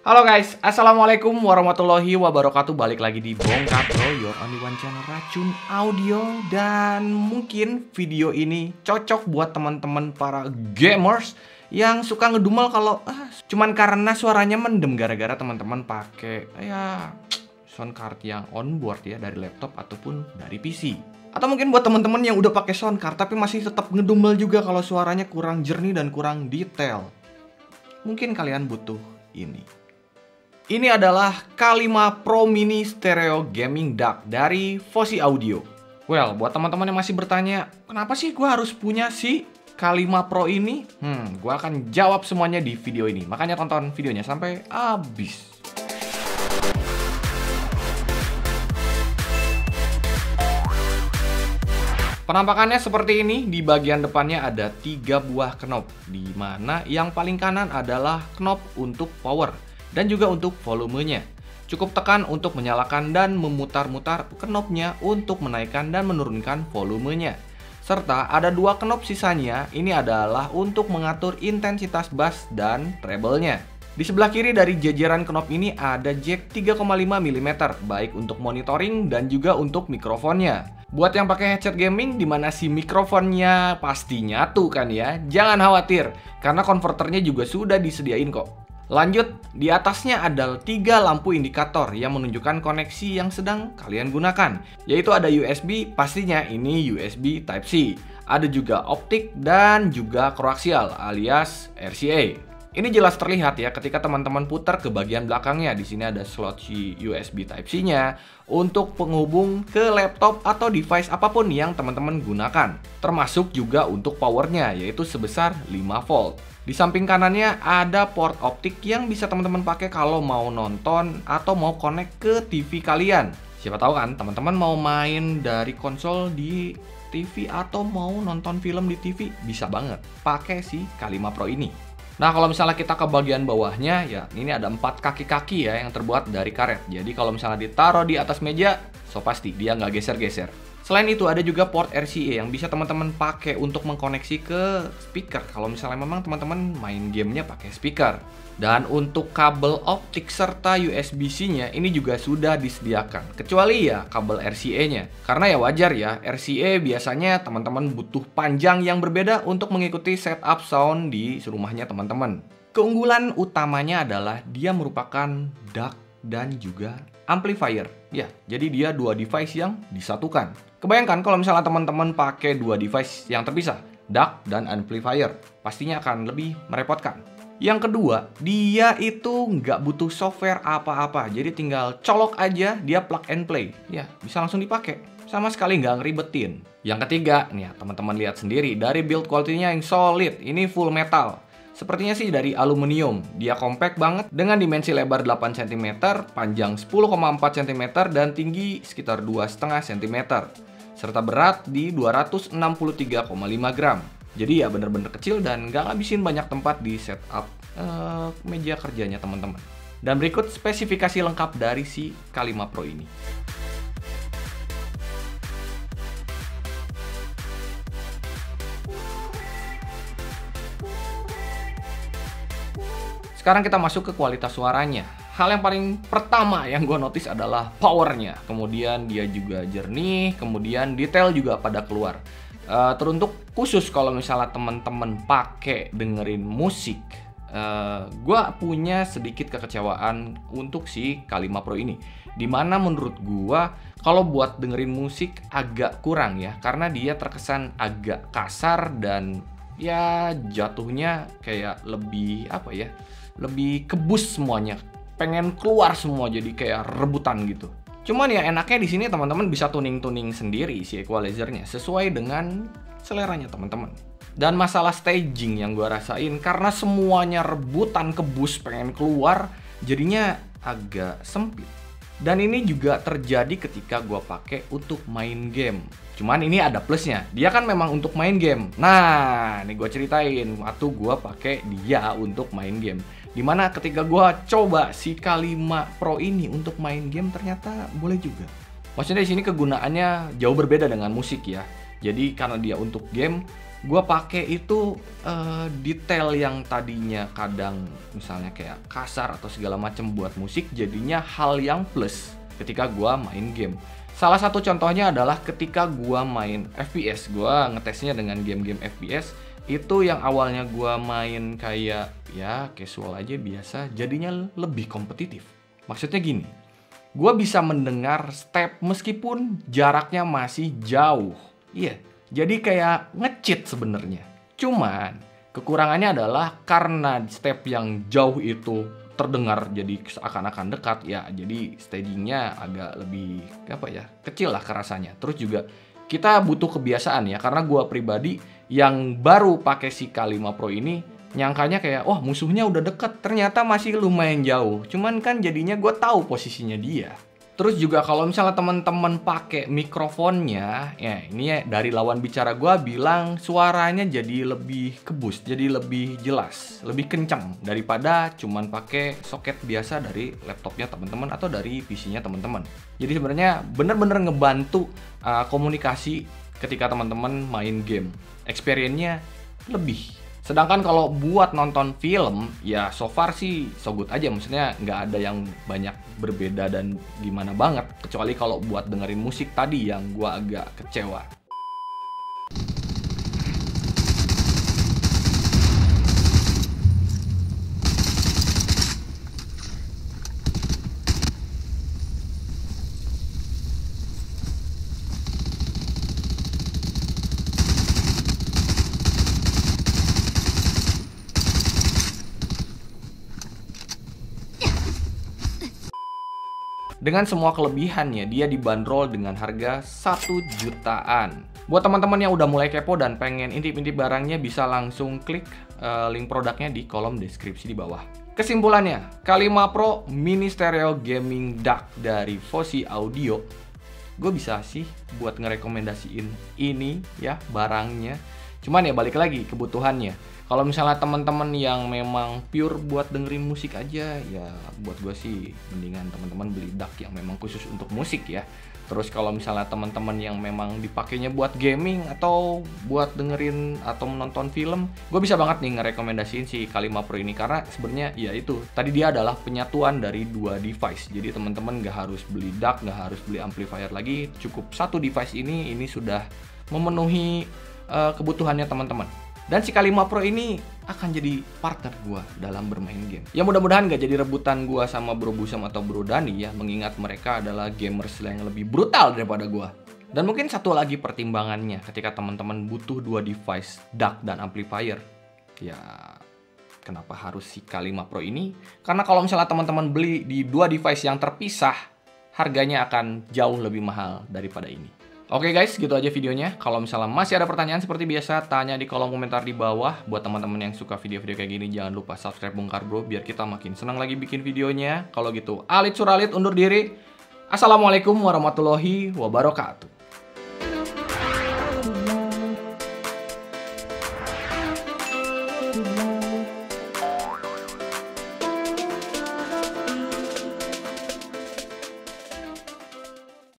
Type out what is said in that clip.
Halo guys, assalamualaikum warahmatullahi wabarakatuh. Balik lagi di Bongkar Bro, your only one channel racun audio. Dan mungkin video ini cocok buat teman-teman para gamers yang suka ngedumel kalau cuman karena suaranya mendem gara-gara teman-teman pakai sound card yang onboard ya, dari laptop ataupun dari PC. Atau mungkin buat teman-teman yang udah pakai sound card tapi masih tetap ngedumel juga kalau suaranya kurang jernih dan kurang detail. Mungkin kalian butuh ini. Ini adalah K5 Pro Mini Stereo Gaming DAC dari Fosi Audio. Well, buat teman-teman yang masih bertanya, kenapa sih gue harus punya si K5 Pro ini? Gue akan jawab semuanya di video ini. Makanya tonton videonya sampai habis. Penampakannya seperti ini. Di bagian depannya ada 3 buah knob, di mana yang paling kanan adalah knob untuk power dan juga untuk volumenya. Cukup tekan untuk menyalakan dan memutar-mutar knobnya untuk menaikkan dan menurunkan volumenya. Serta ada 2 knob sisanya, ini adalah untuk mengatur intensitas bass dan treble-nya. Di sebelah kiri dari jajaran knob ini ada jack 3,5 mm, baik untuk monitoring dan juga untuk mikrofonnya. Buat yang pakai headset gaming di mana si mikrofonnya pasti nyatu kan ya, jangan khawatir karena konverternya juga sudah disediain kok. Lanjut, di atasnya ada 3 lampu indikator yang menunjukkan koneksi yang sedang kalian gunakan, yaitu ada USB, pastinya ini USB Type-C. Ada juga optik dan juga koaksial alias RCA. Ini jelas terlihat ya ketika teman-teman putar ke bagian belakangnya. Di sini ada slot si USB Type-C-nya untuk penghubung ke laptop atau device apapun yang teman-teman gunakan. Termasuk juga untuk powernya, yaitu sebesar 5 volt. Di samping kanannya ada port optik yang bisa teman-teman pakai kalau mau nonton atau mau connect ke TV kalian. Siapa tahu kan teman-teman mau main dari konsol di TV atau mau nonton film di TV, bisa banget pakai si K5 Pro ini. Nah, kalau misalnya kita ke bagian bawahnya, ya ini ada 4 kaki-kaki ya yang terbuat dari karet. Jadi kalau misalnya ditaruh di atas meja, so pasti dia nggak geser-geser. Selain itu ada juga port RCA yang bisa teman-teman pakai untuk mengkoneksi ke speaker kalau misalnya memang teman-teman main gamenya pakai speaker. Dan untuk kabel optik serta USB-C-nya ini juga sudah disediakan, kecuali ya kabel RCA-nya. Karena ya wajar ya, RCA biasanya teman-teman butuh panjang yang berbeda untuk mengikuti setup sound di rumahnya teman-teman. Keunggulan utamanya adalah dia merupakan DAC dan juga amplifier. Ya, jadi dia 2 device yang disatukan. Kebayangkan kalau misalnya teman-teman pakai 2 device yang terpisah, DAC dan amplifier, pastinya akan lebih merepotkan. Yang kedua, dia itu nggak butuh software apa-apa, jadi tinggal colok aja, dia plug and play. Ya, bisa langsung dipakai, sama sekali nggak ngeribetin. Yang ketiga, nih ya, teman-teman lihat sendiri, dari build quality-nya yang solid, ini full metal. Sepertinya sih dari aluminium, dia compact banget dengan dimensi lebar 8 cm, panjang 10,4 cm, dan tinggi sekitar 2,5 cm. Serta berat di 263,5 gram. Jadi ya bener-bener kecil dan nggak ngabisin banyak tempat di setup meja kerjanya teman-teman. Dan berikut spesifikasi lengkap dari si K5 Pro ini. Sekarang kita masuk ke kualitas suaranya. Hal yang paling pertama yang gue notice adalah powernya. Kemudian dia juga jernih, kemudian detail juga pada keluar. Teruntuk khusus kalau misalnya teman-teman pakai dengerin musik, gue punya sedikit kekecewaan untuk si K5 Pro ini. Dimana menurut gue kalau buat dengerin musik agak kurang ya, karena dia terkesan agak kasar dan ya jatuhnya kayak lebih lebih kebus semuanya, pengen keluar semua jadi kayak rebutan gitu. Cuman ya enaknya di sini teman-teman bisa tuning-tuning sendiri si equalizernya sesuai dengan seleranya teman-teman. Dan masalah staging yang gue rasain karena semuanya rebutan kebus pengen keluar, jadinya agak sempit. Dan ini juga terjadi ketika gue pakai untuk main game. Cuman ini ada plusnya, dia kan memang untuk main game. Nah, ini gue ceritain waktu gue pakai dia untuk main game. Dimana ketika gue coba si K5 Pro ini untuk main game ternyata boleh juga. Maksudnya di sini kegunaannya jauh berbeda dengan musik ya. Jadi karena dia untuk game, gue pakai itu detail yang tadinya kadang misalnya kayak kasar atau segala macam buat musik jadinya hal yang plus ketika gue main game. Salah satu contohnya adalah ketika gue main FPS, gue ngetesnya dengan game-game FPS itu yang awalnya gue main kayak ya casual aja biasa, jadinya lebih kompetitif. Maksudnya gini, gue bisa mendengar step meskipun jaraknya masih jauh. Iya, jadi kayak nge-cheat sebenarnya. Cuman kekurangannya adalah karena step yang jauh itu terdengar jadi seakan-akan dekat ya, jadi stagingnya agak lebih apa ya, kecil lah kerasanya. Terus juga kita butuh kebiasaan ya, karena gue pribadi yang baru pakai si K5 Pro ini nyangkanya kayak wah musuhnya udah deket, ternyata masih lumayan jauh. Cuman kan jadinya gue tahu posisinya dia. Terus juga kalau misalnya teman-teman pakai mikrofonnya, ya ini ya dari lawan bicara gue bilang suaranya jadi lebih kebus, jadi lebih jelas, lebih kencang daripada cuman pakai soket biasa dari laptopnya teman-teman atau dari PC-nya teman-teman. Jadi sebenarnya bener-bener ngebantu komunikasi ketika teman-teman main game. Experience-nya lebih. Sedangkan kalau buat nonton film, ya so far sih so good aja. Maksudnya nggak ada yang banyak berbeda dan gimana banget. Kecuali kalau buat dengerin musik tadi yang gua agak kecewa. Dengan semua kelebihannya, dia dibanderol dengan harga 1 jutaan. Buat teman-teman yang udah mulai kepo dan pengen intip-intip barangnya, bisa langsung klik link produknya di kolom deskripsi di bawah. Kesimpulannya, K5 Pro Mini Stereo Gaming DAC dari Fosi Audio, gue bisa sih buat ngerekomendasiin ini ya barangnya. Cuman ya balik lagi kebutuhannya. Kalau misalnya teman-teman yang memang pure buat dengerin musik aja, ya buat gue sih mendingan teman-teman beli DAC yang memang khusus untuk musik ya. Terus kalau misalnya teman-teman yang memang dipakainya buat gaming atau buat dengerin atau menonton film, gue bisa banget nih ngerekomendasiin si K5 Pro ini karena sebenarnya ya itu tadi dia adalah penyatuan dari dua device. Jadi teman-teman nggak harus beli DAC, nggak harus beli amplifier lagi, cukup satu device ini sudah memenuhi kebutuhannya teman-teman. Dan si K5 Pro ini akan jadi partner gua dalam bermain game. Ya mudah-mudahan gak jadi rebutan gua sama Bro Busam atau Bro Dani ya, mengingat mereka adalah gamers yang lebih brutal daripada gua. Dan mungkin satu lagi pertimbangannya ketika teman-teman butuh dua device DAC dan amplifier. Ya kenapa harus si K5 Pro ini? Karena kalau misalnya teman-teman beli di dua device yang terpisah, harganya akan jauh lebih mahal daripada ini. Oke guys, gitu aja videonya. Kalau misalnya masih ada pertanyaan seperti biasa, tanya di kolom komentar di bawah. Buat teman-teman yang suka video-video kayak gini, jangan lupa subscribe Bongkar Bro biar kita makin senang lagi bikin videonya. Kalau gitu, Alit Suralit undur diri. Assalamualaikum warahmatullahi wabarakatuh.